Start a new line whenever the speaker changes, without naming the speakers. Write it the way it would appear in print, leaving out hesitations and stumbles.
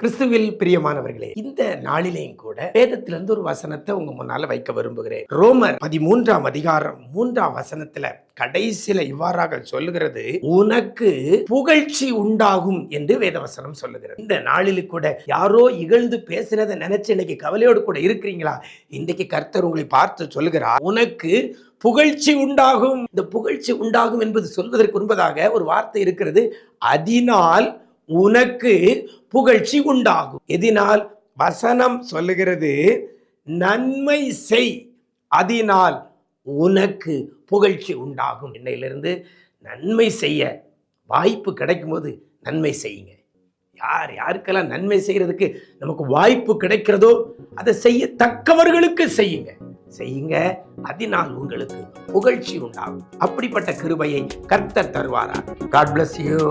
கிறிஸ்துவில் பிரியமானவர்களே, இந்த நாளிலேயும் கூட வேதத்திலிருந்து ஒரு வசனத்தை உங்க முன்னால வைக்க விரும்புகிறேன். ரோமர் 13ஆம் அதிகாரம் 3ஆம் வசனத்துல கடைசியில இவ்வாறாக சொல்லுகிறது, உனக்கு புகழ்ச்சி உண்டாகும் என்று வேதவசனம் சொல்லுகிறது. இந்த நாளில் கூட யாரோ இகழ்ந்து பேசினதை நினைச்சு இன்னைக்கு கவலையோடு கூட இருக்கிறீங்களா? இன்றைக்கு கர்த்தர் உங்களை பார்த்து சொல்லுகிறார், உனக்கு புகழ்ச்சி உண்டாகும். இந்த புகழ்ச்சி உண்டாகும் என்பது சொல்வதற்கு முன்பதாக ஒரு வார்த்தை இருக்கிறது, அதனால் உனக்கு புகழ்ச்சி உண்டாகும். எதினால்? வசனம் சொல்லுகிறது, நன்மை செய், அதனால் உனக்கு புகழ்ச்சி உண்டாகும். இன்னையிலிருந்து நன்மை செய்ய வாய்ப்பு கிடைக்கும் போது நன்மை செய்யுங்க. யாருக்கெல்லாம் நன்மை செய்யறதுக்கு நமக்கு வாய்ப்பு கிடைக்கிறதோ அதை செய்யத்தக்கவர்களுக்கு செய்யுங்க, அதனால் உங்களுக்கு புகழ்ச்சி உண்டாகும். அப்படிப்பட்ட கிருபையை கர்த்தர் தருவாரா. God bless you.